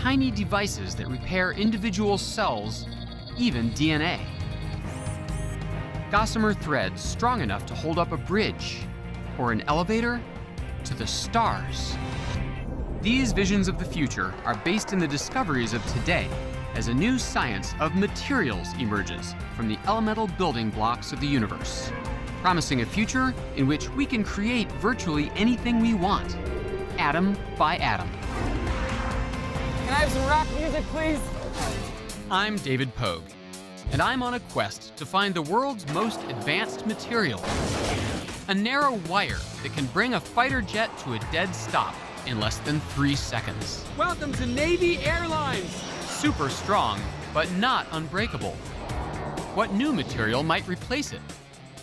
tiny devices that repair individual cells, even DNA. Gossamer threads strong enough to hold up a bridge or an elevator to the stars. These visions of the future are based in the discoveries of today as a new science of materials emerges from the elemental building blocks of the universe, promising a future in which we can create virtually anything we want, atom by atom. Can I have some rock music, please? I'm David Pogue, and I'm on a quest to find the world's most advanced material, a narrow wire that can bring a fighter jet to a dead stop in less than 3 seconds. Welcome to Navy Airlines. Super strong, but not unbreakable. What new material might replace it?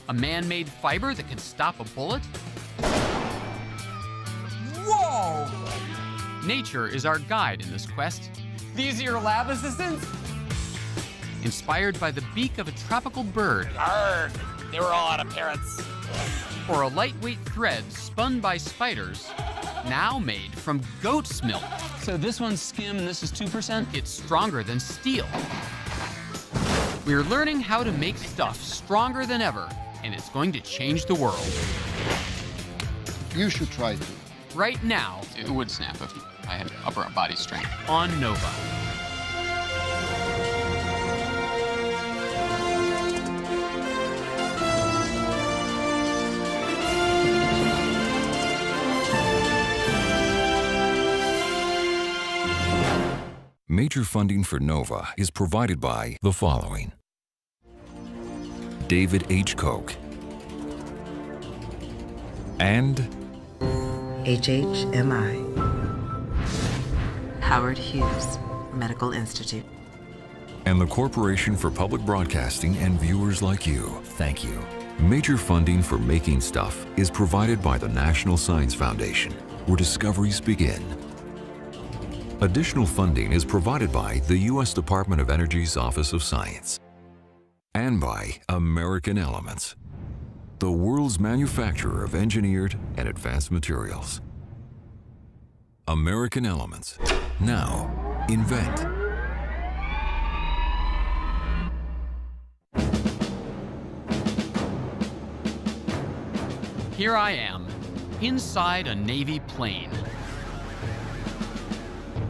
A man-made fiber that can stop a bullet? Whoa! Nature is our guide in this quest. These are your lab assistants? Inspired by the beak of a tropical bird. Arrgh, they were all out of parrots. Or a lightweight thread spun by spiders, now made from goat's milk. So this one's skim and this is 2%? It's stronger than steel. We're learning how to make stuff stronger than ever, and it's going to change the world. You should try to. Right now, It would snap if I had upper body strength. on Nova. Major funding for NOVA is provided by the following: David H. Koch and HHMI. Howard Hughes Medical Institute. and the Corporation for Public Broadcasting and viewers like you. Thank you. Major funding for making stuff is provided by the National Science Foundation, where discoveries begin. Additional funding is provided by the U.S. Department of Energy's Office of Science and by American Elements, the world's manufacturer of engineered and advanced materials. American Elements. Now, invent. Here I am, inside a Navy plane.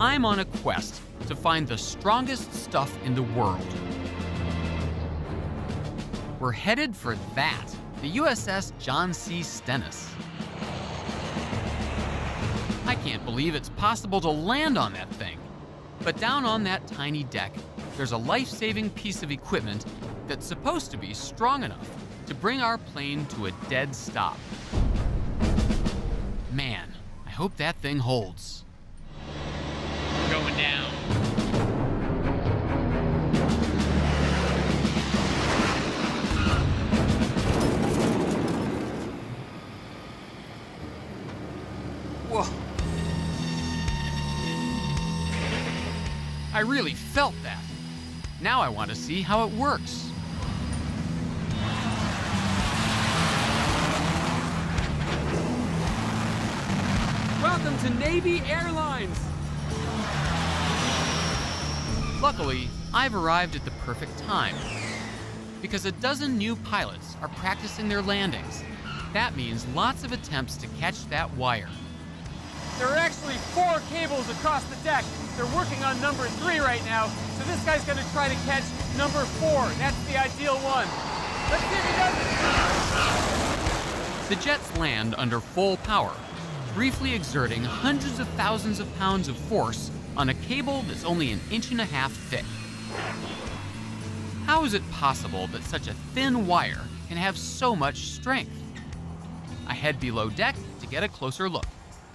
I'm on a quest to find the strongest stuff in the world. We're headed for that, the USS John C. Stennis. I can't believe it's possible to land on that thing. But down on that tiny deck, there's a life-saving piece of equipment that's supposed to be strong enough to bring our plane to a dead stop. Man, I hope that thing holds. Going down. Whoa. I really felt that. Now I want to see how it works. Welcome to Navy Airlines. Luckily, I've arrived at the perfect time, because a dozen new pilots are practicing their landings. That means lots of attempts to catch that wire. There are actually 4 cables across the deck. They're working on number 3 right now, so this guy's gonna try to catch number 4. That's the ideal one. Let's see if he does it. The jets land under full power, briefly exerting hundreds of thousands of pounds of force on a cable that's only 1.5 inches thick. How is it possible that such a thin wire can have so much strength? I head below deck to get a closer look.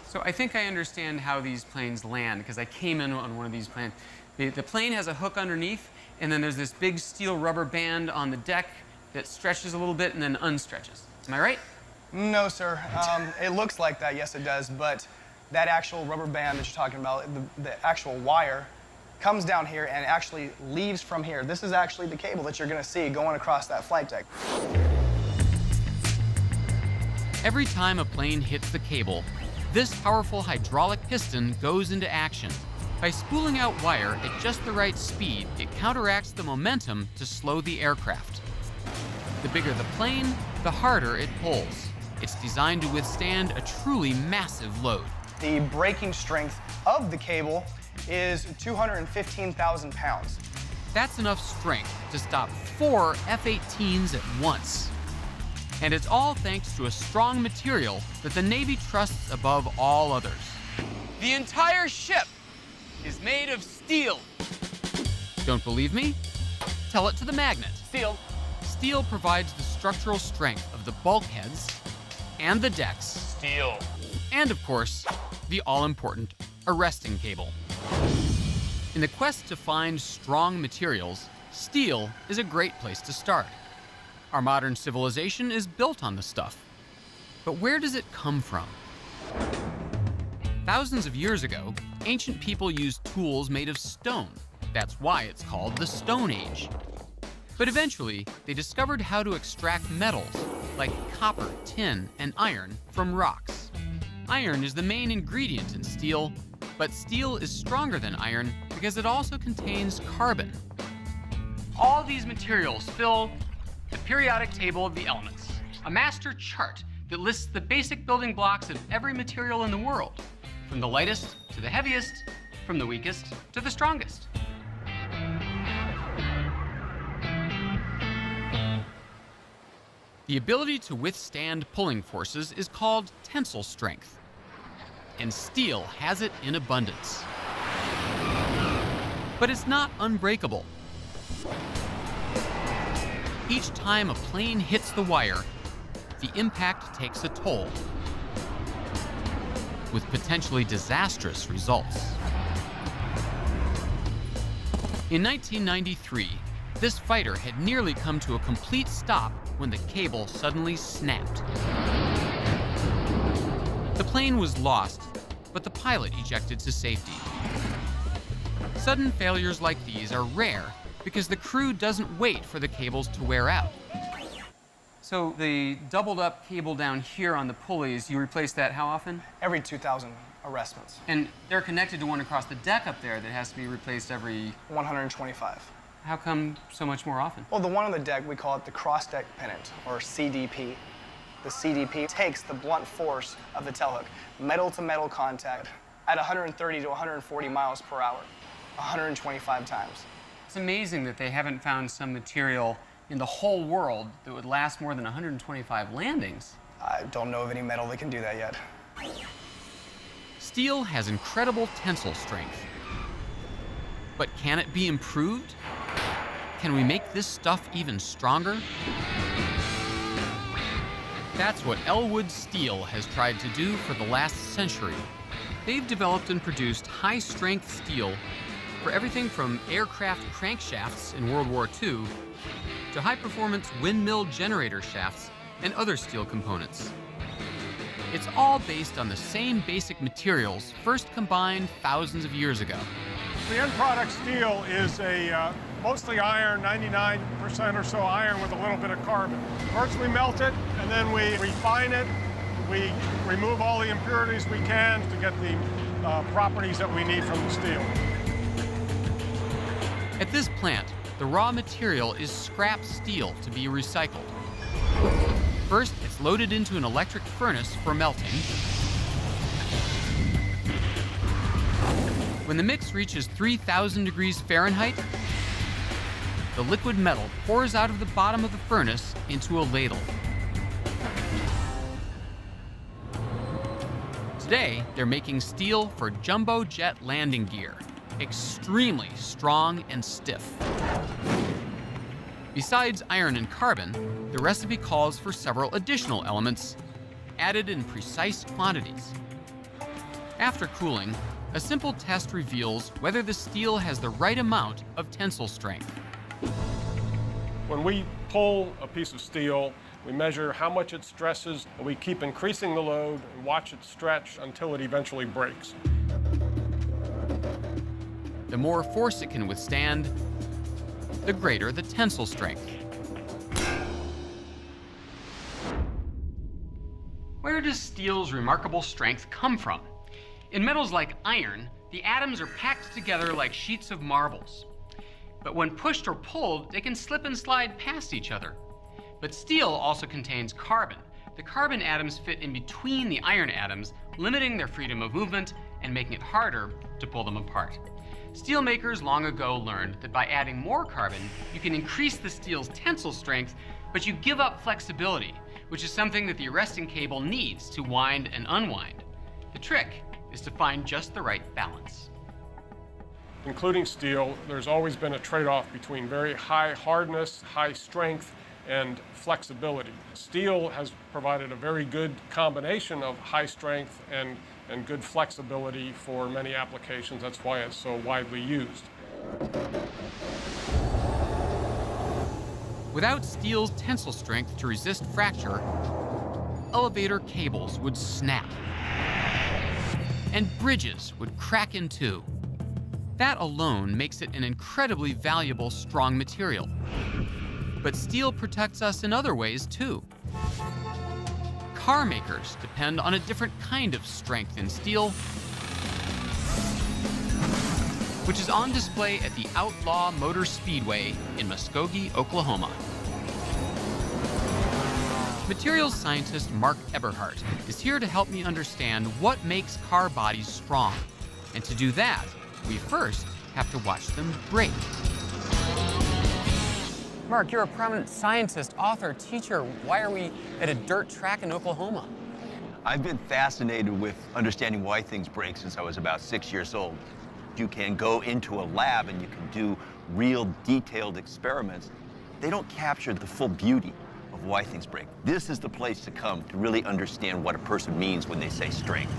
So I think I understand how these planes land, because I came in on one of these planes. The plane has a hook underneath, and then there's this big steel rubber band on the deck that stretches a little bit and then unstretches. Am I right? No, sir. It looks like that, yes it does, but that actual rubber band that you're talking about, the actual wire, comes down here and actually leaves from here. This is actually the cable that you're gonna see going across that flight deck. Every time a plane hits the cable, this powerful hydraulic piston goes into action, By spooling out wire at just the right speed, it counteracts the momentum to slow the aircraft. The bigger the plane, the harder it pulls. It's designed to withstand a truly massive load. The braking strength of the cable is 215,000 pounds. That's enough strength to stop 4 F-18s at once. And it's all thanks to a strong material that the Navy trusts above all others. The entire ship is made of steel. Don't believe me? Tell it to the magnet. Steel. Steel provides the structural strength of the bulkheads and the decks. Steel. And of course, the all-important arresting cable. In the quest to find strong materials, steel is a great place to start. Our modern civilization is built on the stuff. But where does it come from? Thousands of years ago, ancient people used tools made of stone. That's why it's called the Stone Age. But eventually, they discovered how to extract metals, like copper, tin, and iron, from rocks. Iron is the main ingredient in steel, but steel is stronger than iron because it also contains carbon. All these materials fill the periodic table of the elements, a master chart that lists the basic building blocks of every material in the world, from the lightest to the heaviest, from the weakest to the strongest. The ability to withstand pulling forces is called tensile strength, and steel has it in abundance. But it's not unbreakable. Each time a plane hits the wire, the impact takes a toll, with potentially disastrous results. In 1993, this fighter had nearly come to a complete stop when the cable suddenly snapped. The plane was lost, but the pilot ejected to safety. Sudden failures like these are rare because the crew doesn't wait for the cables to wear out. So the doubled up cable down here on the pulleys, you replace that how often? Every 2,000 arrestments. And they're connected to one across the deck up there that has to be replaced every... 125. How come so much more often? Well, the one on the deck, we call it the cross-deck pennant, or CDP. The CDP takes the blunt force of the tailhook, metal-to-metal contact, at 130 to 140 miles per hour, 125 times. It's amazing that they haven't found some material in the whole world that would last more than 125 landings. I don't know of any metal that can do that yet. Steel has incredible tensile strength. But can it be improved? Can we make this stuff even stronger? That's what Elwood Steel has tried to do for the last century. They've developed and produced high-strength steel for everything from aircraft crankshafts in World War II to high-performance windmill generator shafts and other steel components. It's all based on the same basic materials first combined thousands of years ago. The end product steel is a mostly iron, 99% or so iron with a little bit of carbon. First we melt it, and then we refine it. We remove all the impurities we can to get the properties that we need from the steel. At this plant, the raw material is scrap steel to be recycled. First, it's loaded into an electric furnace for melting. When the mix reaches 3,000 degrees Fahrenheit, the liquid metal pours out of the bottom of the furnace into a ladle. Today, they're making steel for jumbo jet landing gear, extremely strong and stiff. Besides iron and carbon, the recipe calls for several additional elements, added in precise quantities. After cooling, a simple test reveals whether the steel has the right amount of tensile strength. When we pull a piece of steel, we measure how much it stresses, and we keep increasing the load and watch it stretch until it eventually breaks. The more force it can withstand, the greater the tensile strength. Where does steel's remarkable strength come from? In metals like iron, the The atoms are packed together like sheets of marbles. But when pushed or pulled, they can slip and slide past each other. But steel also contains carbon. The carbon atoms fit in between the iron atoms, limiting their freedom of movement and making it harder to pull them apart. Steelmakers long ago learned that by adding more carbon, you can increase the steel's tensile strength, but you give up flexibility, which is something that the arresting cable needs to wind and unwind. The trick is to find just the right balance. Including steel, there's always been a trade-off between very high hardness, high strength, and flexibility. Steel has provided a very good combination of high strength and good flexibility for many applications. That's why it's so widely used. Without steel's tensile strength to resist fracture, elevator cables would snap, and bridges would crack in two. That alone makes it an incredibly valuable, strong material. But steel protects us in other ways, too. Car makers depend on a different kind of strength in steel, which is on display at the Outlaw Motor Speedway in Muskogee, Oklahoma. Materials scientist Mark Eberhardt is here to help me understand what makes car bodies strong. And to do that, we first have to watch them break. Mark, you're a prominent scientist, author, teacher. Why are we at a dirt track in Oklahoma? I've been fascinated with understanding why things break since I was about 6 years old. You can go into a lab and you can do real detailed experiments. They don't capture the full beauty of why things break. This is the place to come to really understand what a person means when they say strength.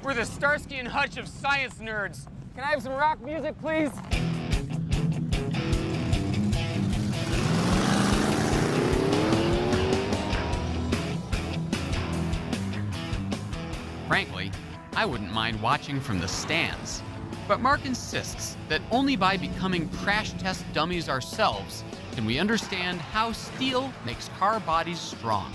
We're the Starsky and Hutch of science nerds. Can I have some rock music, please? Frankly, I wouldn't mind watching from the stands. But Mark insists that only by becoming crash test dummies ourselves can we understand how steel makes car bodies strong.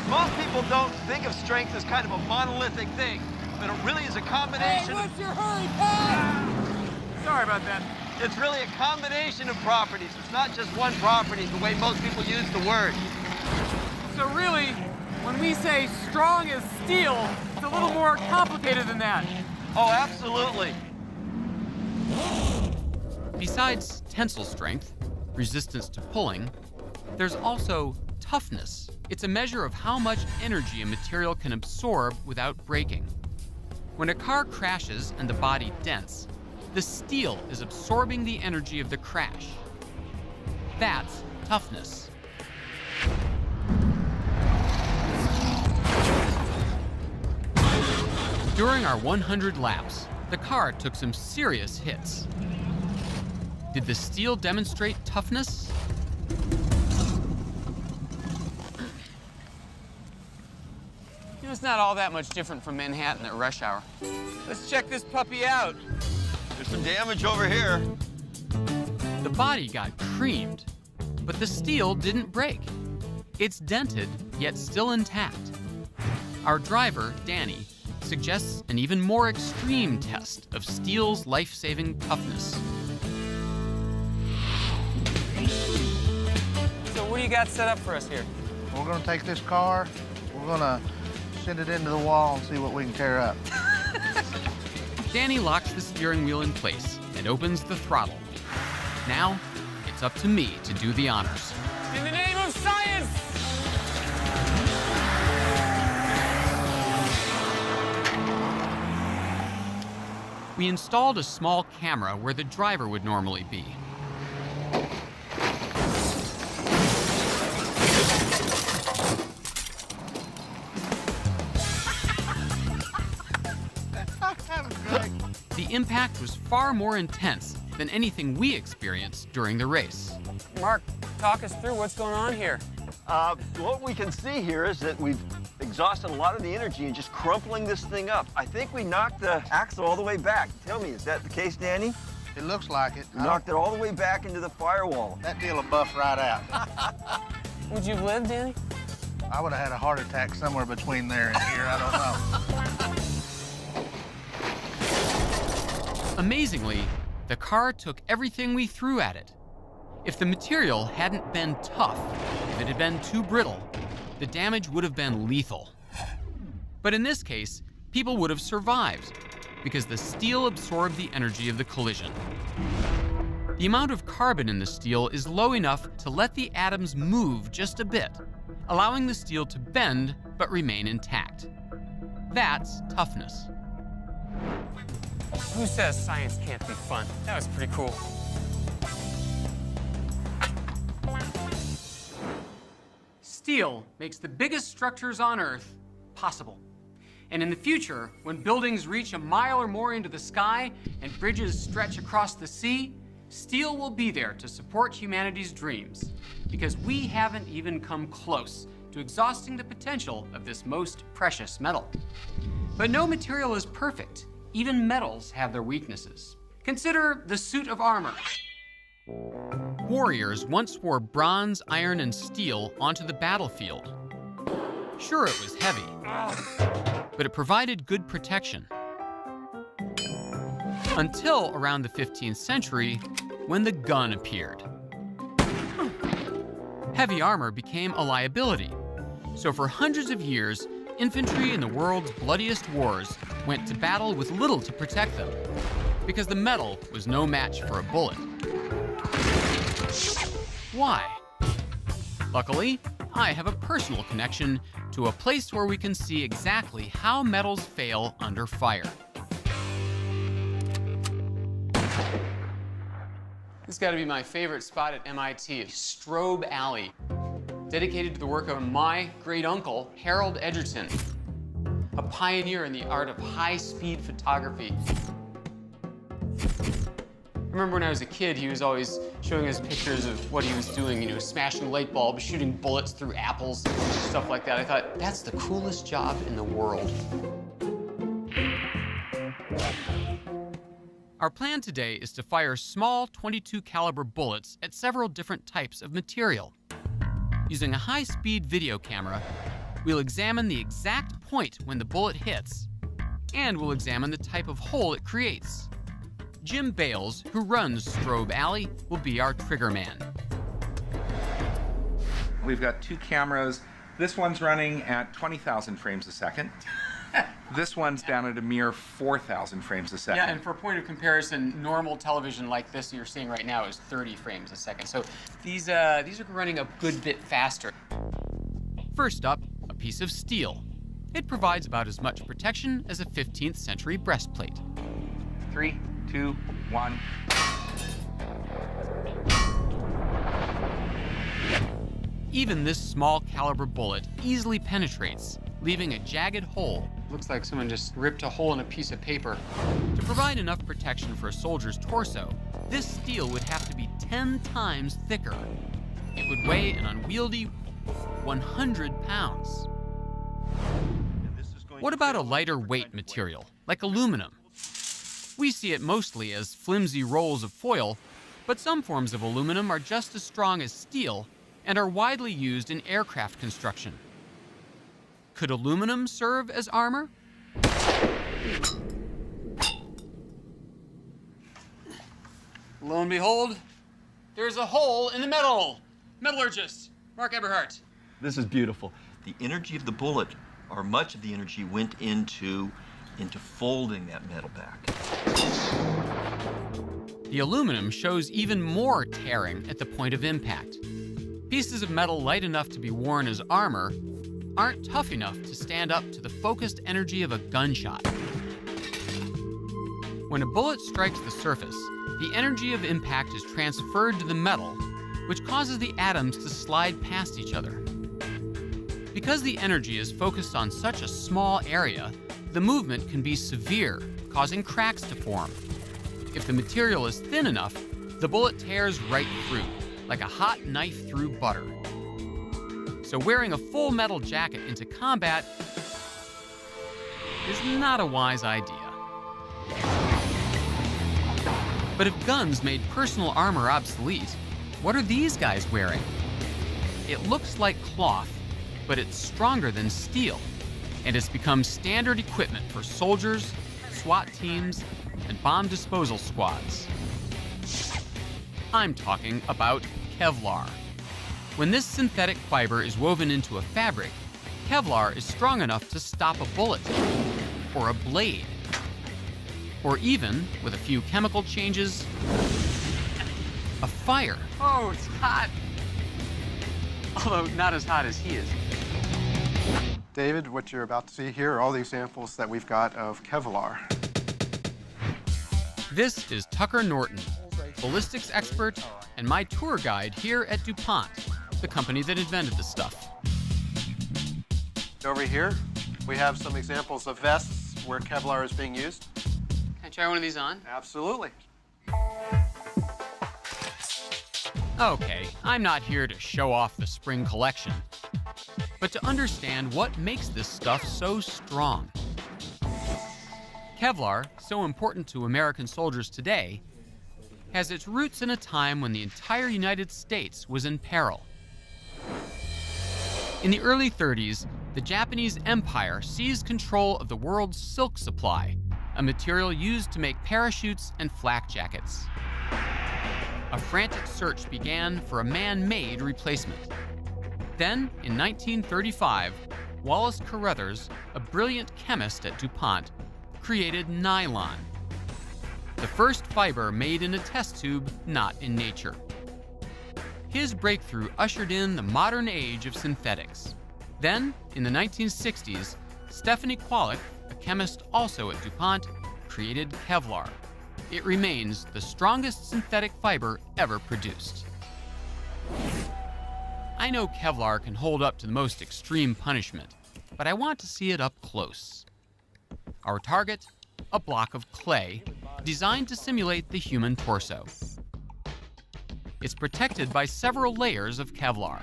Most people don't think of strength as kind of a monolithic thing, but it really is a combination. Hey, what's your hurry, pal? Sorry about that. It's really a combination of properties. It's not just one property the way most people use the word. So really, when we say strong as steel, it's a little more complicated than that. Oh, absolutely. Besides tensile strength, resistance to pulling, there's also toughness. It's a measure of how much energy a material can absorb without breaking. When a car crashes and the body dents, the steel is absorbing the energy of the crash. That's toughness. During our 100 laps, the car took some serious hits. Did the steel demonstrate toughness? You know, it's not all that much different from Manhattan at rush hour. Let's check this puppy out. There's some damage over here. The body got creamed, but the steel didn't break. It's dented, yet still intact. Our driver, Danny, suggests an even more extreme test of steel's life-saving toughness. So what do you got set up for us here? We're gonna take this car, we're gonna send it into the wall and see what we can tear up. Danny locks the steering wheel in place and opens the throttle. Now, it's up to me to do the honors. In the name of science! We installed a small camera where the driver would normally be. The impact was far more intense than anything we experienced during the race. Mark, talk us through what's going on here. What we can see here is that we've exhausted a lot of the energy in just crumpling this thing up. I think we knocked the axle all the way back. Tell me, is that the case, Danny? It looks like it. Knocked it all the way back into the firewall. That deal will buff right out. Would you live, Danny? I would have had a heart attack somewhere between there and here, I don't know. Amazingly, the car took everything we threw at it. If the material hadn't been tough, if it had been too brittle, the damage would have been lethal. But in this case, people would have survived because the steel absorbed the energy of the collision. The amount of carbon in the steel is low enough to let the atoms move just a bit, allowing the steel to bend but remain intact. That's toughness. Who says science can't be fun? That was pretty cool. Steel makes the biggest structures on Earth possible. And in the future, when buildings reach a mile or more into the sky and bridges stretch across the sea, steel will be there to support humanity's dreams, because we haven't even come close to exhausting the potential of this most precious metal. But no material is perfect. Even metals have their weaknesses. Consider the suit of armor. Warriors once wore bronze, iron, and steel onto the battlefield. Sure, it was heavy, but it provided good protection. Until around the 15th century, when the gun appeared. Heavy armor became a liability. So for hundreds of years, infantry in the world's bloodiest wars went to battle with little to protect them, because the metal was no match for a bullet. Why? Luckily, I have a personal connection to a place where we can see exactly how metals fail under fire. This has got to be my favorite spot at MIT, Strobe Alley, dedicated to the work of my great uncle, Harold Edgerton, a pioneer in the art of high-speed photography. I remember when I was a kid, he was always showing us pictures of what he was doing, you know, smashing light bulbs, shooting bullets through apples, stuff like that. I thought, that's the coolest job in the world. Our plan today is to fire small .22 caliber bullets at several different types of material. Using a high-speed video camera, we'll examine the exact point when the bullet hits, and we'll examine the type of hole it creates. Jim Bales, who runs Strobe Alley, will be our trigger man. We've got two cameras. This one's running at 20,000 frames a second. This one's down at a mere 4,000 frames a second. Yeah, and for a point of comparison, normal television like this you're seeing right now is 30 frames a second. So these are running a good bit faster. First up, a piece of steel. It provides about as much protection as a 15th century breastplate. 3, 2, 1. Even this small caliber bullet easily penetrates, leaving a jagged hole. Looks like someone just ripped a hole in a piece of paper. To provide enough protection for a soldier's torso, this steel would have to be 10 times thicker. It would weigh an unwieldy 100 pounds. What about a lighter weight material, like aluminum? We see it mostly as flimsy rolls of foil, but some forms of aluminum are just as strong as steel and are widely used in aircraft construction. Could aluminum serve as armor? Lo and behold, there's a hole in the metal. Metallurgist, Mark Eberhardt. This is beautiful. The energy of the bullet, or much of the energy, went into folding that metal back. The aluminum shows even more tearing at the point of impact. Pieces of metal light enough to be worn as armor aren't tough enough to stand up to the focused energy of a gunshot. When a bullet strikes the surface, the energy of impact is transferred to the metal, which causes the atoms to slide past each other. Because the energy is focused on such a small area, the movement can be severe, causing cracks to form. If the material is thin enough, the bullet tears right through, like a hot knife through butter. So wearing a full metal jacket into combat is not a wise idea. But if guns made personal armor obsolete, what are these guys wearing? It looks like cloth, but it's stronger than steel, and it's become standard equipment for soldiers, SWAT teams, and bomb disposal squads. I'm talking about Kevlar. When this synthetic fiber is woven into a fabric, Kevlar is strong enough to stop a bullet, or a blade, or even, with a few chemical changes, a fire. Oh, it's hot. Although not as hot as he is. David, what you're about to see here are all the examples that we've got of Kevlar. This is Tucker Norton, ballistics expert and my tour guide here at DuPont, the company that invented this stuff. Over here, we have some examples of vests where Kevlar is being used. Can I try one of these on? Absolutely. Okay, I'm not here to show off the spring collection, but to understand what makes this stuff so strong. Kevlar, so important to American soldiers today, has its roots in a time when the entire United States was in peril. In the early 30s, the Japanese Empire seized control of the world's silk supply, a material used to make parachutes and flak jackets. A frantic search began for a man-made replacement. Then, in 1935, Wallace Carruthers, a brilliant chemist at DuPont, created nylon, the first fiber made in a test tube, not in nature. His breakthrough ushered in the modern age of synthetics. Then, in the 1960s, Stephanie Kwolek, a chemist also at DuPont, created Kevlar. It remains the strongest synthetic fiber ever produced. I know Kevlar can hold up to the most extreme punishment, but I want to see it up close. Our target, a block of clay designed to simulate the human torso. It's protected by several layers of Kevlar.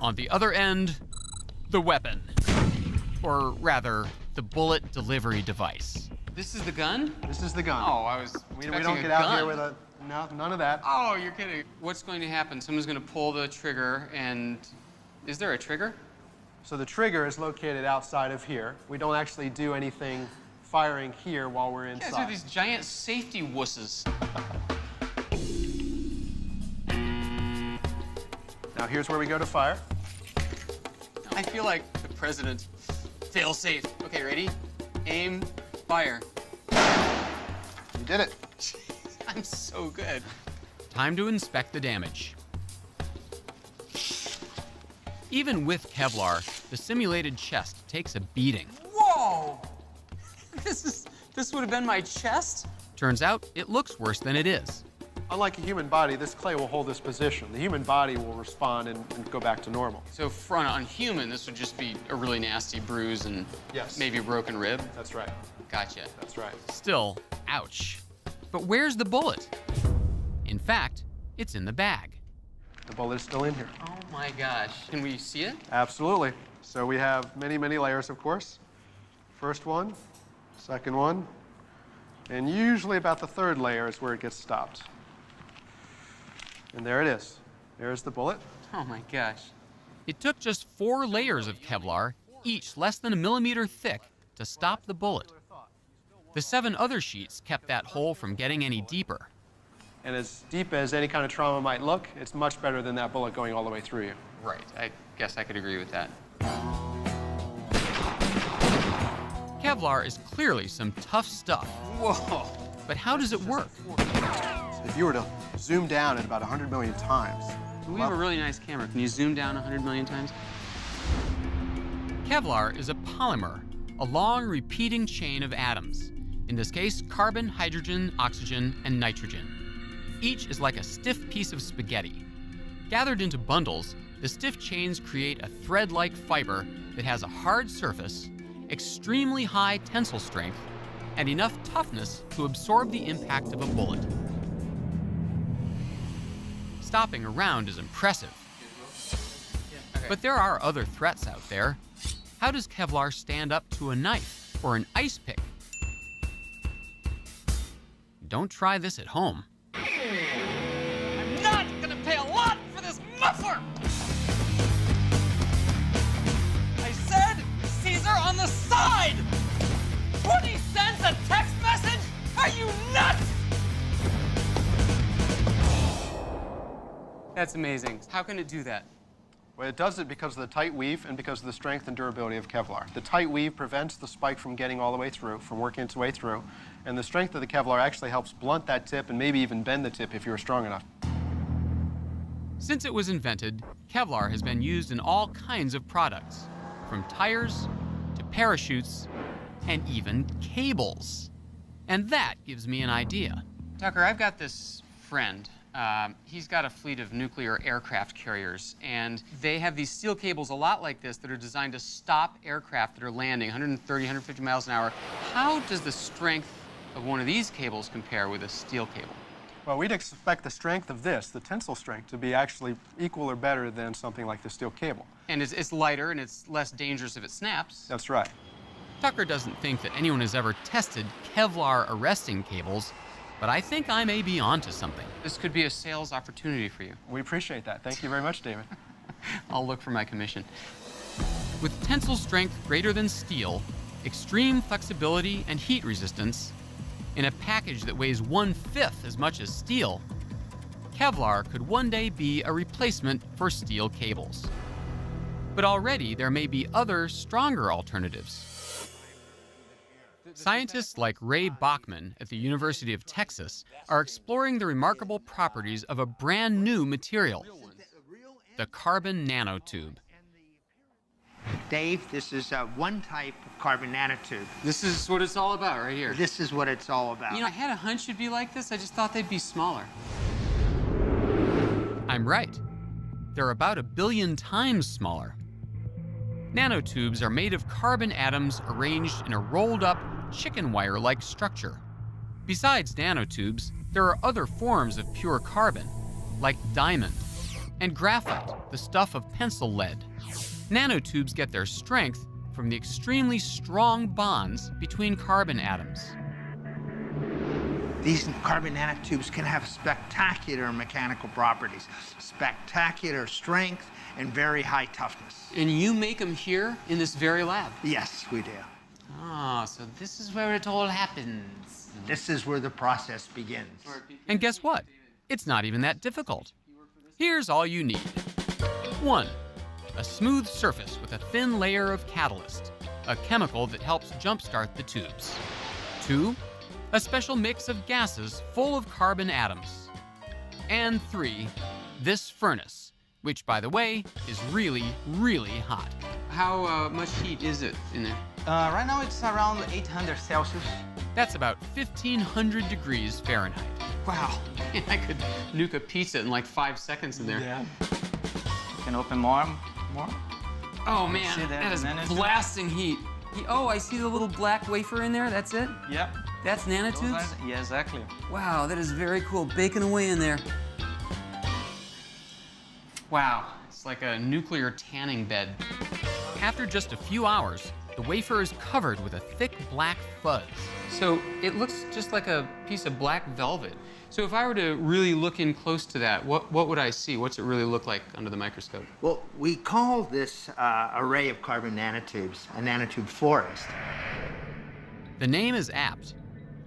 On the other end, the weapon. Or rather, the bullet delivery device. This is the gun? This is the gun. Oh, I was We expecting don't a get out gun. here with a, no, none of that. Oh, you're kidding. What's going to happen? Someone's going to pull the trigger and... Is there a trigger? So the trigger is located outside of here. We don't actually do anything firing here while we're You inside. guys are these giant safety wusses. Now here's where we go to fire. I feel like the president. Fail safe. Okay, ready? Aim, fire. You did it. I'm so good. Time to inspect the damage. Even with Kevlar, the simulated chest takes a beating. Whoa! This would have been my chest? Turns out, it looks worse than it is. Unlike a human body, this clay will hold this position. The human body will respond and go back to normal. So on human, this would just be a really nasty bruise and Yes. maybe a broken rib? That's right. Gotcha. That's right. Still, ouch. But where's the bullet? In fact, it's in the bag. The bullet is still in here. Oh my gosh. Can we see it? Absolutely. So we have many, many layers, of course. First one, second one, and usually about the third layer is where it gets stopped. And there it is. There's the bullet. Oh my gosh. It took just 4 layers of Kevlar, each less than a millimeter thick, to stop the bullet. The 7 other sheets kept that hole from getting any deeper. And as deep as any kind of trauma might look, it's much better than that bullet going all the way through you. Right. I guess I could agree with that. Kevlar is clearly some tough stuff. Whoa. But how does it work? If you were to zoom down at about 100 million times. We have a really nice camera. Can you zoom down 100 million times? Kevlar is a polymer, a long repeating chain of atoms. In this case, carbon, hydrogen, oxygen, and nitrogen. Each is like a stiff piece of spaghetti. Gathered into bundles, the stiff chains create a thread-like fiber that has a hard surface, extremely high tensile strength, and enough toughness to absorb the impact of a bullet. Stopping a round is impressive. But there are other threats out there. How does Kevlar stand up to a knife or an ice pick? Don't try this at home. I'm not gonna pay a lot for this muffler! I said Caesar on the side! 20 cents a text message? Are you nuts? That's amazing. How can it do that? Well, it does it because of the tight weave and because of the strength and durability of Kevlar. The tight weave prevents the spike from getting all the way through, from working its way through, and the strength of the Kevlar actually helps blunt that tip and maybe even bend the tip if you're strong enough. Since it was invented, Kevlar has been used in all kinds of products, from tires to parachutes and even cables. And that gives me an idea. Tucker, I've got this friend. He's got a fleet of nuclear aircraft carriers, and they have these steel cables a lot like this that are designed to stop aircraft that are landing 130, 150 miles an hour. How does the strength of one of these cables compare with a steel cable? Well, we'd expect the strength of this, the tensile strength, to be actually equal or better than something like the steel cable. And it's lighter and it's less dangerous if it snaps. That's right. Tucker doesn't think that anyone has ever tested Kevlar arresting cables, but I think I may be onto something. This could be a sales opportunity for you. We appreciate that. Thank you very much, David. I'll look for my commission. With tensile strength greater than steel, extreme flexibility and heat resistance, in a package that weighs 1/5 as much as steel, Kevlar could one day be a replacement for steel cables. But already there may be other, stronger alternatives. Scientists like Ray Bachman at the University of Texas are exploring the remarkable properties of a brand new material, the carbon nanotube. Dave, this is one type of carbon nanotube. This is what it's all about right here. This is what it's all about. You know, I had a hunch it'd be like this. I just thought they'd be smaller. I'm right. They're about 1 billion times smaller. Nanotubes are made of carbon atoms arranged in a rolled-up chicken wire-like structure. Besides nanotubes, there are other forms of pure carbon, like diamond, and graphite, the stuff of pencil lead. Nanotubes get their strength from the extremely strong bonds between carbon atoms. These carbon nanotubes can have spectacular mechanical properties, spectacular strength, and very high toughness. And you make them here in this very lab? Yes, we do. Ah, so this is where it all happens. This is where the process begins. And guess what? It's not even that difficult. Here's all you need. 1. A smooth surface with a thin layer of catalyst, a chemical that helps jumpstart the tubes. 2. A special mix of gases full of carbon atoms. And 3. This furnace, which, by the way, is really, really hot. How much heat is it in there? Right now it's around 800 Celsius. That's about 1,500 degrees Fahrenheit. Wow. I could nuke a pizza in like 5 seconds in there. Yeah. You can open more. Oh man, that is blasting heat. Oh, I see the little black wafer in there, that's it? Yep. That's nanotubes? Yeah, exactly. Wow, that is very cool, baking away in there. Wow, it's like a nuclear tanning bed. After just a few hours, the wafer is covered with a thick black fuzz. So it looks just like a piece of black velvet. So if I were to really look in close to that, what would I see? What's it really look like under the microscope? Well, we call this array of carbon nanotubes a nanotube forest. The name is apt.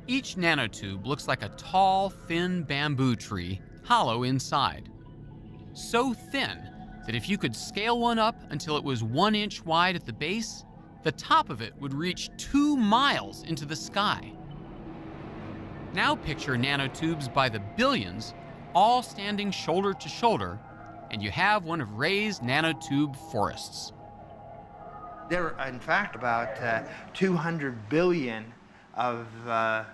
Each nanotube looks like a tall, thin bamboo tree, hollow inside. So thin that if you could scale one up until it was 1 inch wide at the base, the top of it would reach 2 miles into the sky. Now picture nanotubes by the billions, all standing shoulder to shoulder, and you have one of Ray's nanotube forests. There are, in fact, about 200 billion of the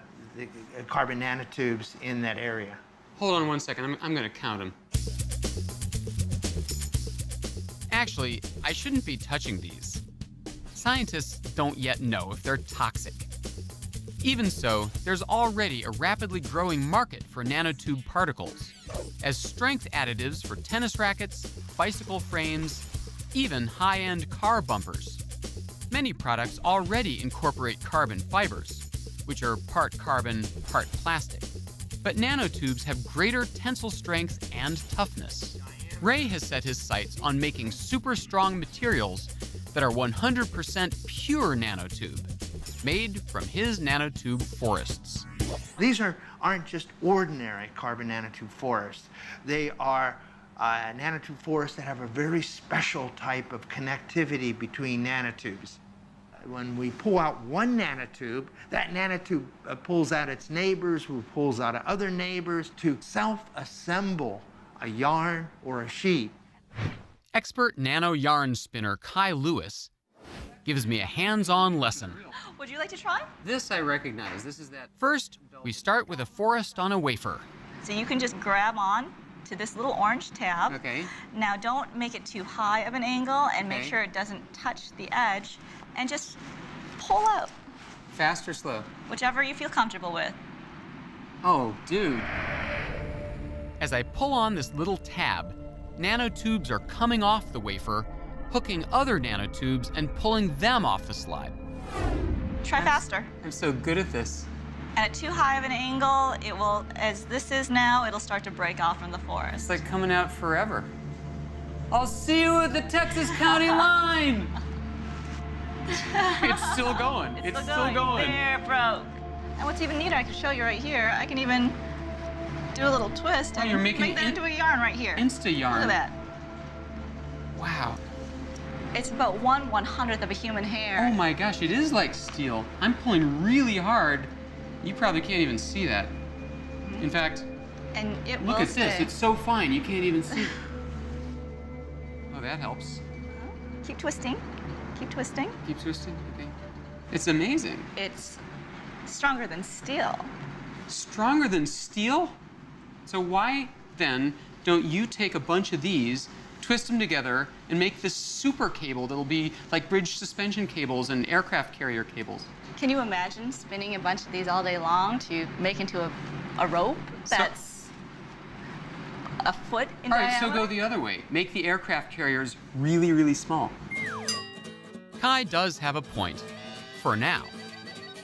carbon nanotubes in that area. Hold on 1 second, I'm gonna count them. Actually, I shouldn't be touching these. Scientists don't yet know if they're toxic. Even so, there's already a rapidly growing market for nanotube particles as strength additives for tennis rackets, bicycle frames, even high-end car bumpers. Many products already incorporate carbon fibers, which are part carbon, part plastic. But nanotubes have greater tensile strength and toughness. Ray has set his sights on making super strong materials that are 100% pure nanotube, made from his nanotube forests. These aren't just ordinary carbon nanotube forests. They are nanotube forests that have a very special type of connectivity between nanotubes. When we pull out one nanotube, that nanotube pulls out its neighbors, who pulls out other neighbors to self-assemble a yarn or a sheet. Expert nano yarn spinner Kai Lewis gives me a hands-on lesson. Would you like to try? This I recognize. This is that. First, we start with a forest on a wafer. So you can just grab on to this little orange tab. Okay. Now don't make it too high of an angle and make Okay. sure it doesn't touch the edge, and just pull out, Fast or slow? whichever you feel comfortable with. Oh, dude. As I pull on this little tab, nanotubes are coming off the wafer, hooking other nanotubes and pulling them off the slide. Try faster. I'm so good at this. And at too high of an angle, it will, as this is now, it'll start to break off from the It's forest. like coming out forever. I'll see you at the Texas County line. It's still going. It's still going. There, it broke. And what's even neater, I can show you right here. I can even do a little twist Oh, and you're making make that into a yarn right here. Insta yarn. Look at that. Wow. It's about 1/100th of a human hair. Oh my gosh, it is like steel. I'm pulling really hard. You probably can't even see that. In fact, And it look will at this. stay. It's so fine, you can't even see. Oh, that helps. Keep twisting. Keep twisting. Keep twisting. Okay. It's amazing. It's stronger than steel. Stronger than steel? So why then don't you take a bunch of these, twist them together, and make this super cable that'll be like bridge suspension cables and aircraft carrier cables? Can you imagine spinning a bunch of these all day long to make into a rope that's a foot in All right, diameter? so go the other way. Make the aircraft carriers really, really small. Kai does have a point, for now.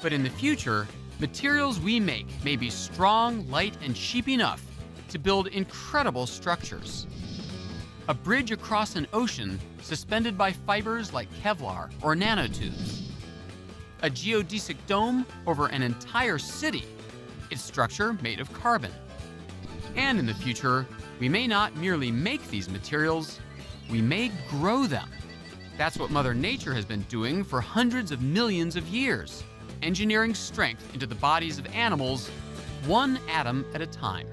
But in the future, materials we make may be strong, light, and cheap enough to build incredible structures. A bridge across an ocean suspended by fibers like Kevlar or nanotubes. A geodesic dome over an entire city, its structure made of carbon. And in the future, we may not merely make these materials, we may grow them. That's what Mother Nature has been doing for hundreds of millions of years, engineering strength into the bodies of animals, one atom at a time.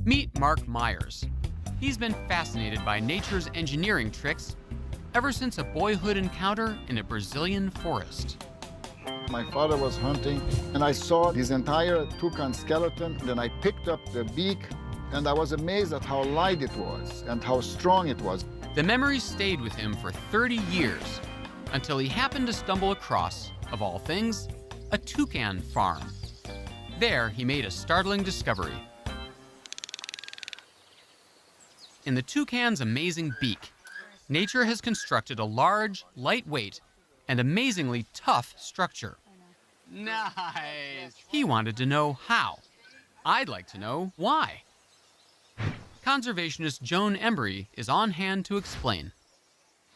Meet Mark Myers. He's been fascinated by nature's engineering tricks ever since a boyhood encounter in a Brazilian forest. My father was hunting, and I saw this entire toucan skeleton. Then I picked up the beak, and I was amazed at how light it was and how strong it was. The memory stayed with him for 30 years until he happened to stumble across, of all things, a toucan farm. There, he made a startling discovery. In the toucan's amazing beak, nature has constructed a large, lightweight, and amazingly tough structure. Nice. He wanted to know how. I'd like to know why. Conservationist Joan Embry is on hand to explain.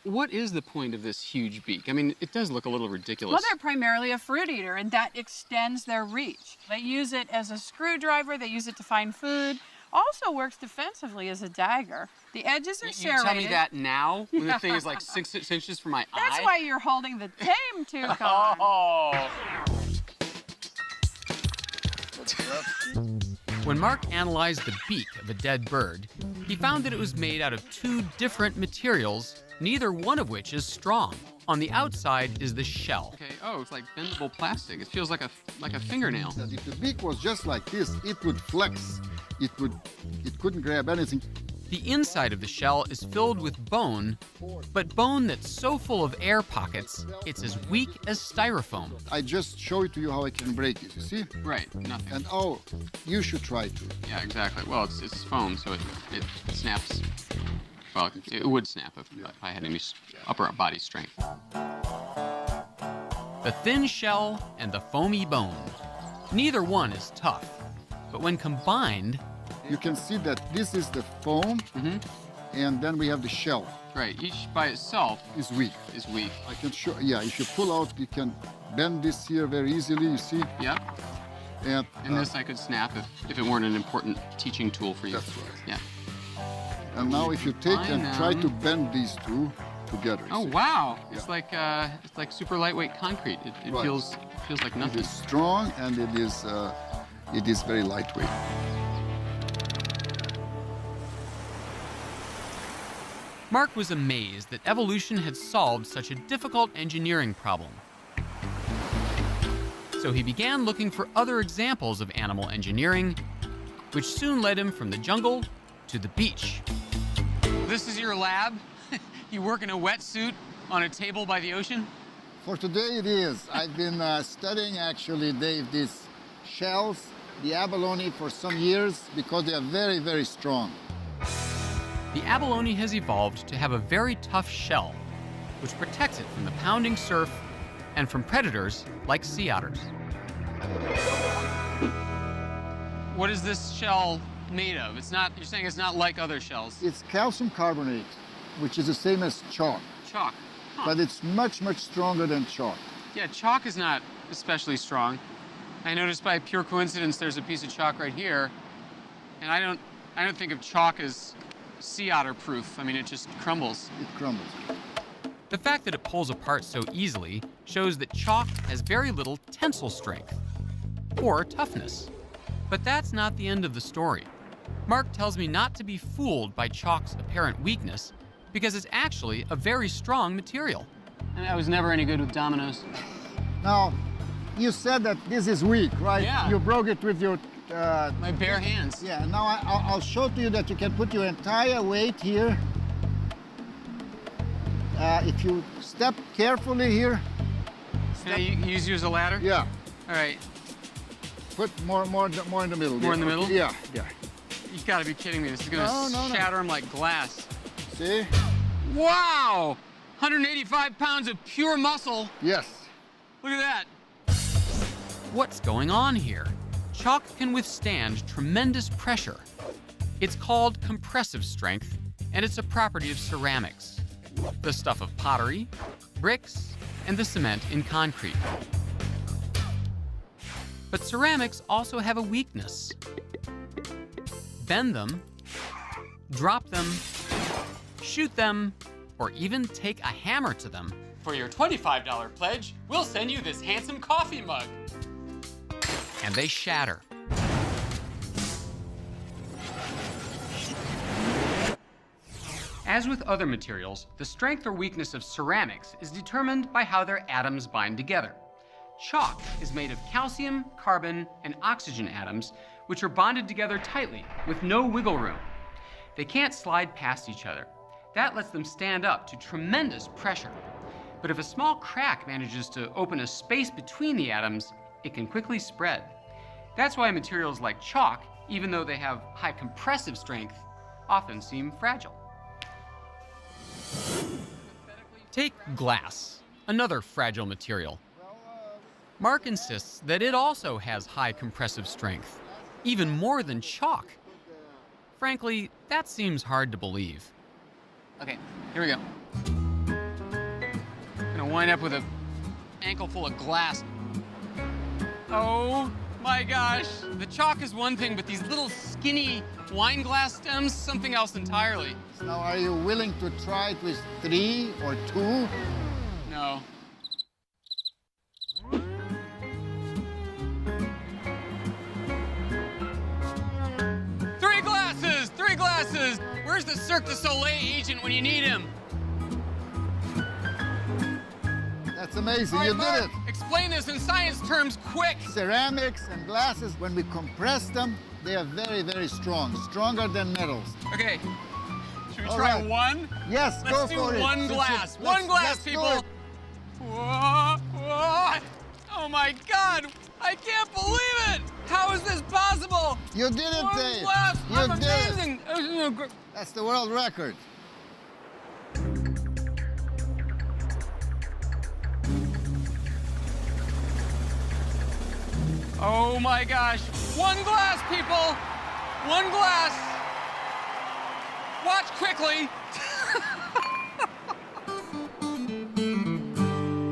What is the point of this huge beak? I mean, it does look a little ridiculous. Well, they're primarily a fruit eater, and that extends their reach. They use it as a screwdriver. They use it to find food. Also works defensively as a dagger. The edges are You serrated. tell me that now, when the thing is like 6 inches from my eye? That's why you're holding the tame toucan. Oh. When Mark analyzed the beak of a dead bird, he found that it was made out of two different materials, neither one of which is strong. On the outside is the shell. Okay. Oh, it's like bendable plastic. It feels like a fingernail. That if the beak was just like this, it would flex. It couldn't grab anything. The inside of the shell is filled with bone, but bone that's so full of air pockets, it's as weak as styrofoam. I just show it to you how I can break it, you see? Right, nothing. And oh, you should try to. Yeah, exactly. Well, it's foam, so it snaps. Well, it would snap if I had any upper body strength. The thin shell and the foamy bone. Neither one is tough, but when combined, you can see that this is the foam, and then we have the shell. Right, each by itself is weak. I can show, yeah, if you pull out, you can bend this here very easily, you see? Yep. And this I could snap if it weren't an important teaching tool for you. That's right. Yeah. And now if you take Line and try them. to bend these two together. you Oh see. wow! Yeah. It's like super lightweight concrete. It Right. feels like It nothing. is strong and it is very lightweight. Mark was amazed that evolution had solved such a difficult engineering problem. So he began looking for other examples of animal engineering, which soon led him from the jungle to the beach. This is your lab? You work in a wetsuit on a table by the ocean? For today it is. I've been studying actually, Dave, these shells, the abalone, for some years because they are very, very strong. The abalone has evolved to have a very tough shell, which protects it from the pounding surf and from predators like sea otters. What is this shell made of? You're saying it's not like other shells. It's calcium carbonate, which is the same as chalk, Chalk. Huh. but it's much, much stronger than chalk. Yeah, chalk is not especially strong. I noticed by pure coincidence there's a piece of chalk right here, and I don't think of chalk as sea otter proof. I mean, it just crumbles. It crumbles. The fact that it pulls apart so easily shows that chalk has very little tensile strength or toughness. But that's not the end of the story. Mark tells me not to be fooled by chalk's apparent weakness because it's actually a very strong material. I was never any good with dominoes. Now, you said that this is weak, right? Yeah. You broke it with your... My bare hands. Yeah, now I'll show to you that you can put your entire weight here. If you step carefully here. Can I use you as a ladder? Yeah. All right. Put more in the middle. More in the middle? Yeah, yeah. You've got to be kidding me. This is going to No. shatter them like glass. See? Wow! 185 pounds of pure muscle. Yes. Look at that. What's going on here? Chalk can withstand tremendous pressure. It's called compressive strength, and it's a property of ceramics, the stuff of pottery, bricks, and the cement in concrete. But ceramics also have a weakness. Bend them, drop them, shoot them, or even take a hammer to them. For your $25 pledge, we'll send you this handsome coffee mug. And they shatter. As with other materials, the strength or weakness of ceramics is determined by how their atoms bind together. Chalk is made of calcium, carbon, and oxygen atoms, which are bonded together tightly with no wiggle room. They can't slide past each other. That lets them stand up to tremendous pressure. But if a small crack manages to open a space between the atoms, it can quickly spread. That's why materials like chalk, even though they have high compressive strength, often seem fragile. Take glass, another fragile material. Mark insists that it also has high compressive strength, even more than chalk. Frankly, that seems hard to believe. Okay, here we go. Gonna wind up with an ankle full of glass. Oh my gosh, the chalk is one thing, but these little skinny wine glass stems, something else entirely. Now, are you willing to try it with 3 or 2? No. Three glasses! Where's the Cirque du Soleil agent when you need him? That's amazing, All right, you Mark, did it. explain this in science terms quick. Ceramics and glasses, when we compress them, they are very, very strong, stronger than metals. Okay, should we All try right. one? Yes, Let's go do for it. one glass. One glass, let's do people. it. Whoa, whoa. Oh my God, I can't believe it. How is this possible? You did it, One Dave. glass. You I'm did it. amazing. That's the world record. Oh my gosh. One glass, people. One glass. Watch quickly.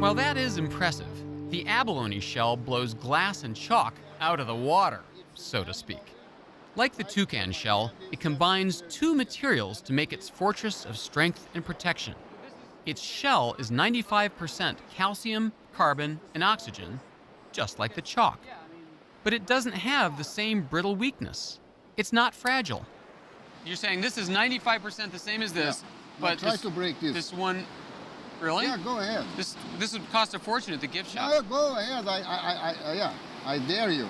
While that is impressive, the abalone shell blows glass and chalk out of the water, so to speak. Like the toucan shell, it combines two materials to make its fortress of strength and protection. Its shell is 95% calcium, carbon, and oxygen, just like the chalk. But it doesn't have the same brittle weakness. It's not fragile. You're saying this is 95% the same as this, but try to break this. This one, really? Yeah, go ahead. This would cost a fortune at the gift shop. No, go ahead. I dare you.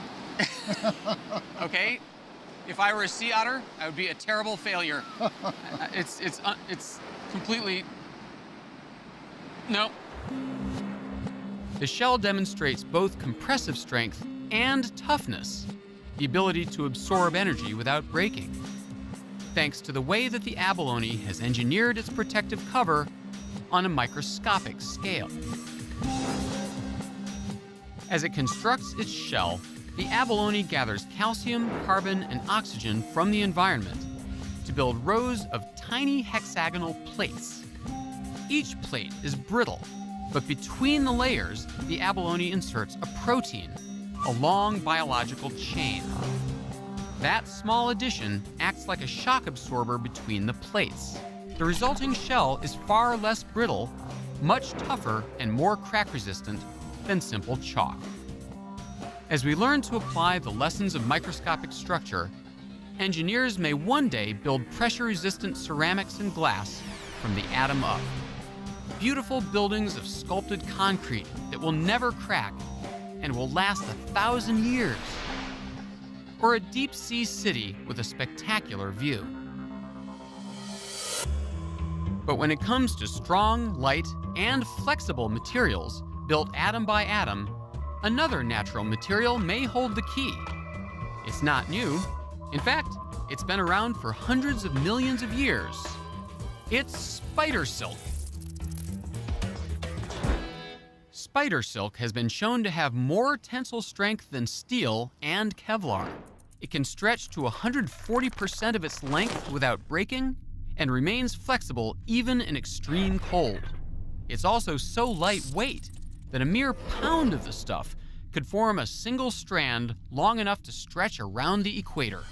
Okay. If I were a sea otter, I would be a terrible failure. It's completely... No. The shell demonstrates both compressive strength and toughness, the ability to absorb energy without breaking, thanks to the way that the abalone has engineered its protective cover on a microscopic scale. As it constructs its shell, the abalone gathers calcium, carbon, and oxygen from the environment to build rows of tiny hexagonal plates. Each plate is brittle, but between the layers, the abalone inserts a protein, a long biological chain. That small addition acts like a shock absorber between the plates. The resulting shell is far less brittle, much tougher, and more crack-resistant than simple chalk. As we learn to apply the lessons of microscopic structure, engineers may one day build pressure-resistant ceramics and glass from the atom up. Beautiful buildings of sculpted concrete that will never crack and will last 1,000 years. Or a deep-sea city with a spectacular view. But when it comes to strong, light, and flexible materials built atom by atom, another natural material may hold the key. It's not new. In fact, it's been around for hundreds of millions of years. It's spider silk. Spider silk has been shown to have more tensile strength than steel and Kevlar. It can stretch to 140% of its length without breaking and remains flexible even in extreme cold. It's also so lightweight that a mere pound of the stuff could form a single strand long enough to stretch around the equator.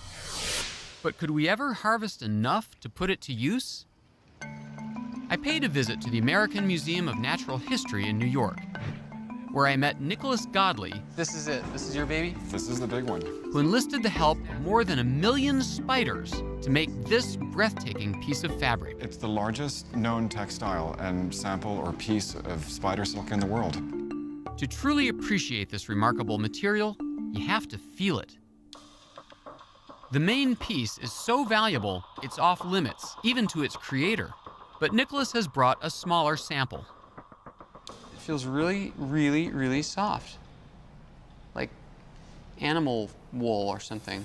But could we ever harvest enough to put it to use? I paid a visit to the American Museum of Natural History in New York, where I met Nicholas Godley. This is it. This is your baby? This is the big one. Who enlisted the help of more than 1 million spiders to make this breathtaking piece of fabric. It's the largest known textile and sample or piece of spider silk in the world. To truly appreciate this remarkable material, you have to feel it. The main piece is so valuable, it's off limits, even to its creator. But Nicholas has brought a smaller sample. It feels really, really, really soft. Like animal wool or something.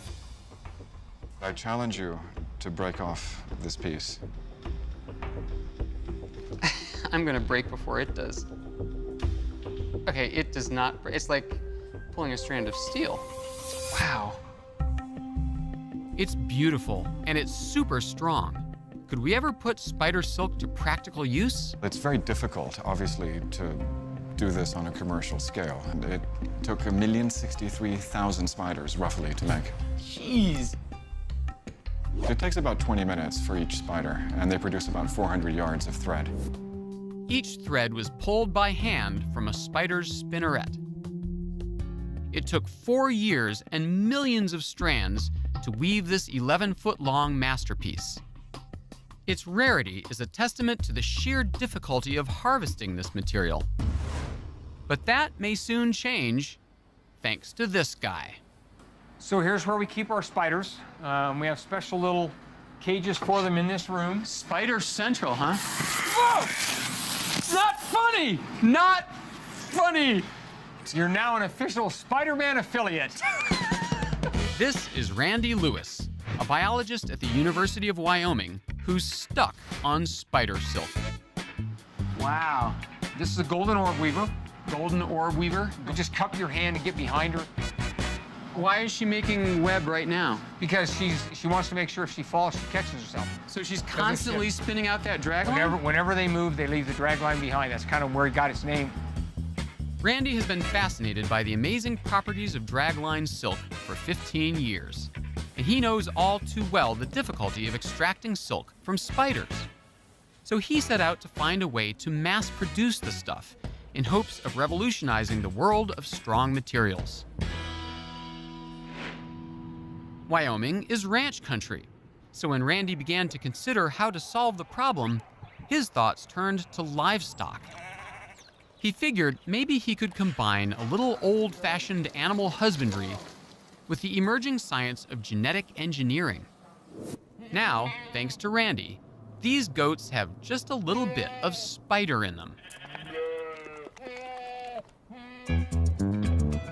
I challenge you to break off this piece. I'm gonna break before it does. Okay, it does not break. It's like pulling a strand of steel. Wow. It's beautiful, and it's super strong. Could we ever put spider silk to practical use? It's very difficult, obviously, to do this on a commercial scale. And it took 1,063,000 spiders, roughly, to make. Jeez. It takes about 20 minutes for each spider, and they produce about 400 yards of thread. Each thread was pulled by hand from a spider's spinneret. It took 4 years and millions of strands to weave this 11-foot-long masterpiece. Its rarity is a testament to the sheer difficulty of harvesting this material. But that may soon change, thanks to this guy. So here's where we keep our spiders. We have special little cages for them in this room. Spider Central, huh? Whoa! Not funny! Not funny! You're now an official Spider-Man affiliate. This is Randy Lewis, a biologist at the University of Wyoming who's stuck on spider silk. Wow. This is a golden orb weaver. Golden orb weaver? You just cup your hand and get behind her. Why is she making web right now? Because she wants to make sure if she falls, she catches herself. So she's constantly spinning out that drag line? Whenever they move, they leave the drag line behind. That's kind of where it got its name. Randy has been fascinated by the amazing properties of dragline silk for 15 years, and he knows all too well the difficulty of extracting silk from spiders. So he set out to find a way to mass produce the stuff in hopes of revolutionizing the world of strong materials. Wyoming is ranch country, so when Randy began to consider how to solve the problem, his thoughts turned to livestock. He figured maybe he could combine a little old-fashioned animal husbandry with the emerging science of genetic engineering. Now, thanks to Randy, these goats have just a little bit of spider in them.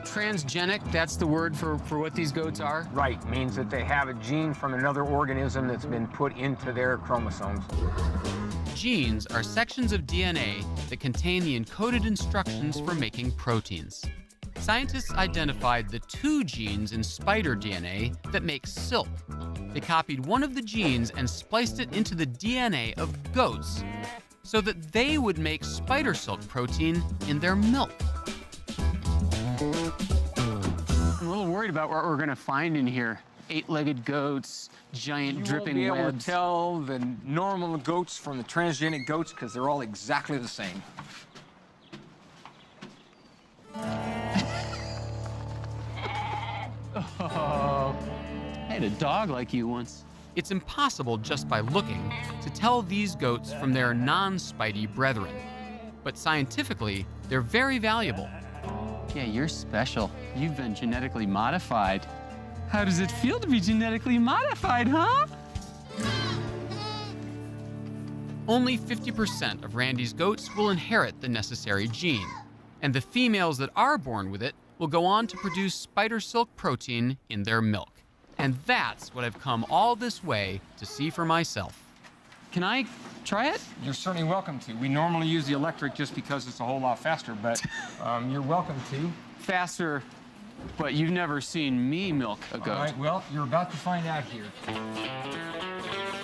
Transgenic, that's the word for what these goats are? Right, means that they have a gene from another organism that's been put into their chromosomes. Genes are sections of DNA that contain the encoded instructions for making proteins. Scientists identified the 2 genes in spider DNA that make silk. They copied one of the genes and spliced it into the DNA of goats so that they would make spider silk protein in their milk. I'm a little worried about what we're gonna find in here. 8-legged goats, giant dripping You won't be able webs. to tell the normal goats from the transgenic goats because they're all exactly the same. Oh, I had a dog like you once. It's impossible just by looking to tell these goats from their non-spidey brethren. But scientifically, they're very valuable. Yeah, you're special. You've been genetically modified. How does it feel to be genetically modified, huh? Only 50% of Randy's goats will inherit the necessary gene, and the females that are born with it will go on to produce spider silk protein in their milk. And that's what I've come all this way to see for myself. Can I try it? You're certainly welcome to. We normally use the electric just because it's a whole lot faster, but you're welcome to. Faster, but you've never seen me milk a goat. All right, well, you're about to find out here.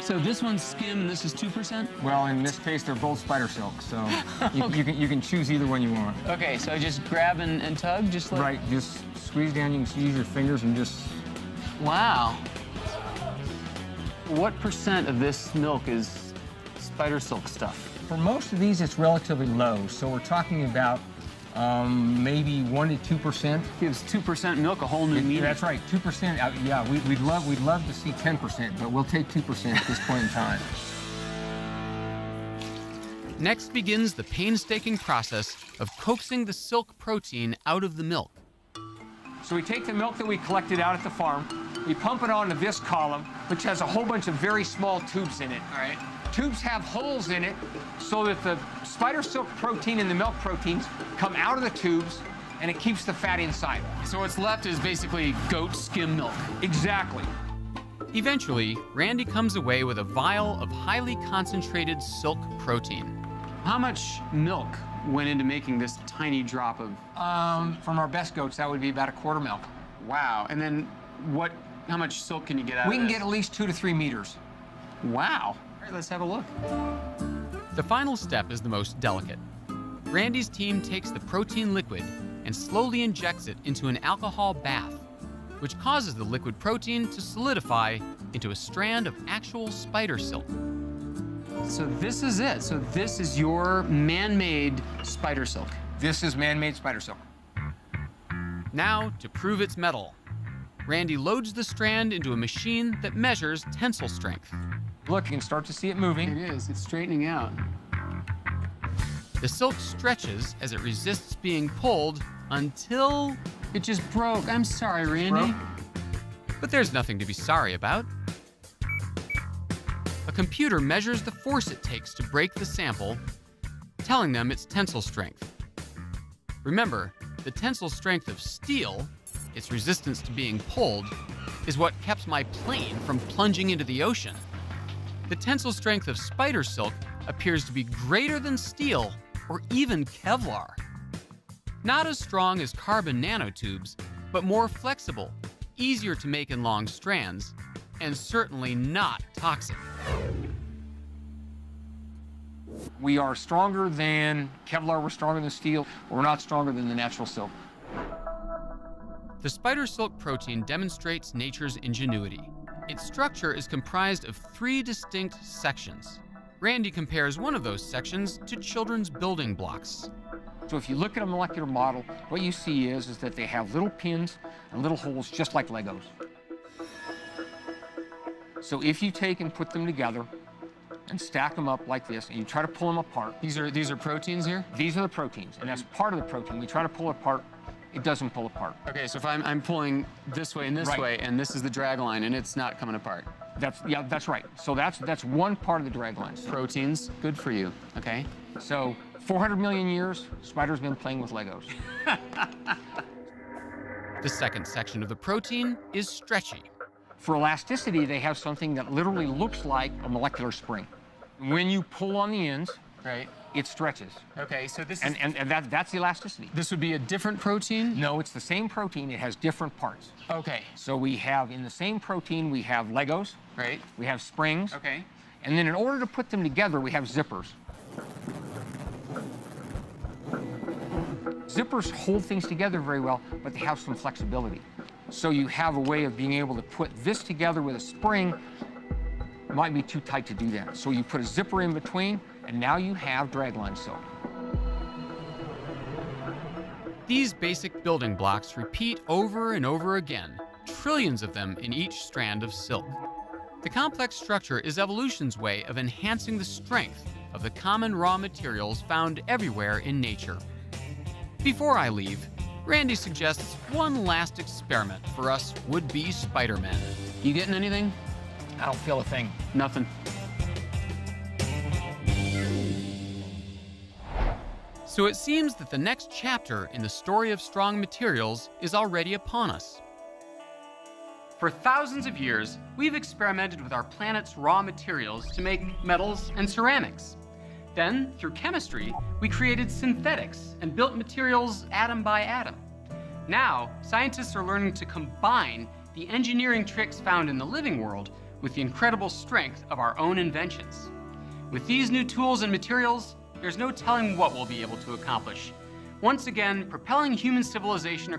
So this one's skim and this is 2%? Well, in this case, they're both spider silk, so you can choose either one you want. Okay, so just grab and tug, just like... Right, just squeeze down. You can use your fingers and just... Wow. What % of this milk is spider silk stuff? For most of these, it's relatively low, so we're talking about maybe 1 to 2%. Gives 2% milk a whole new meaning. That's right, 2%. Yeah, we'd love to see 10%, but we'll take 2% at this point in time. Next begins the painstaking process of coaxing the silk protein out of the milk. So we take the milk that we collected out at the farm, we pump it onto this column, which has a whole bunch of very small tubes in it. All right. Tubes have holes in it so that the spider silk protein and the milk proteins come out of the tubes and it keeps the fat inside. So what's left is basically goat skim milk. Exactly. Eventually, Randy comes away with a vial of highly concentrated silk protein. How much milk went into making this tiny drop of... From our best goats, that would be about a quart milk. Wow. And then how much silk can you get out of We can this? get at least 2 to 3 meters. Wow. All right, let's have a look. The final step is the most delicate. Randy's team takes the protein liquid and slowly injects it into an alcohol bath, which causes the liquid protein to solidify into a strand of actual spider silk. So this is it. So this is your man-made spider silk. This is man-made spider silk. Now, to prove its mettle, Randy loads the strand into a machine that measures tensile strength. Look, you can start to see it moving. It is. It's straightening out. The silk stretches as it resists being pulled until... It just broke. I'm sorry, Randy. But there's nothing to be sorry about. A computer measures the force it takes to break the sample, telling them its tensile strength. Remember, the tensile strength of steel, its resistance to being pulled, is what kept my plane from plunging into the ocean. The tensile strength of spider silk appears to be greater than steel or even Kevlar. Not as strong as carbon nanotubes, but more flexible, easier to make in long strands, and certainly not toxic. We are stronger than Kevlar, we're stronger than steel, we're not stronger than the natural silk. The spider silk protein demonstrates nature's ingenuity. Its structure is comprised of 3 distinct sections. Randy compares one of those sections to children's building blocks. So if you look at a molecular model, what you see is that they have little pins and little holes just like Legos. So if you take and put them together and stack them up like this, and you try to pull them apart. These are proteins here? These are the proteins, and that's part of the protein. We try to pull it apart, it doesn't pull apart. Okay, so if I'm pulling this way and this Right. way, and this is the drag line, and it's not coming apart. That's right. So that's one part of the drag lines. Proteins, good for you, okay? So 400 million years, spiders been playing with Legos. The second section of the protein is stretchy. For elasticity, they have something that literally looks like a molecular spring. When you pull on the ends, right, it stretches. Okay, so this and that's elasticity. This would be a different protein? No, it's the same protein. It has different parts. Okay. So we have, in the same protein, we have Legos. Right. We have springs. Okay. And then in order to put them together, we have zippers. Zippers hold things together very well, but they have some flexibility. So you have a way of being able to put this together with a spring. It might be too tight to do that. So you put a zipper in between, and now you have dragline silk. These basic building blocks repeat over and over again, trillions of them in each strand of silk. The complex structure is evolution's way of enhancing the strength of the common raw materials found everywhere in nature. Before I leave, Randy suggests one last experiment for us would-be Spider-Men. You getting anything? I don't feel a thing. Nothing. So it seems that the next chapter in the story of strong materials is already upon us. For thousands of years, we've experimented with our planet's raw materials to make metals and ceramics. Then, through chemistry, we created synthetics and built materials atom by atom. Now, scientists are learning to combine the engineering tricks found in the living world with the incredible strength of our own inventions. With these new tools and materials, there's no telling what we'll be able to accomplish. Once again, propelling human civilization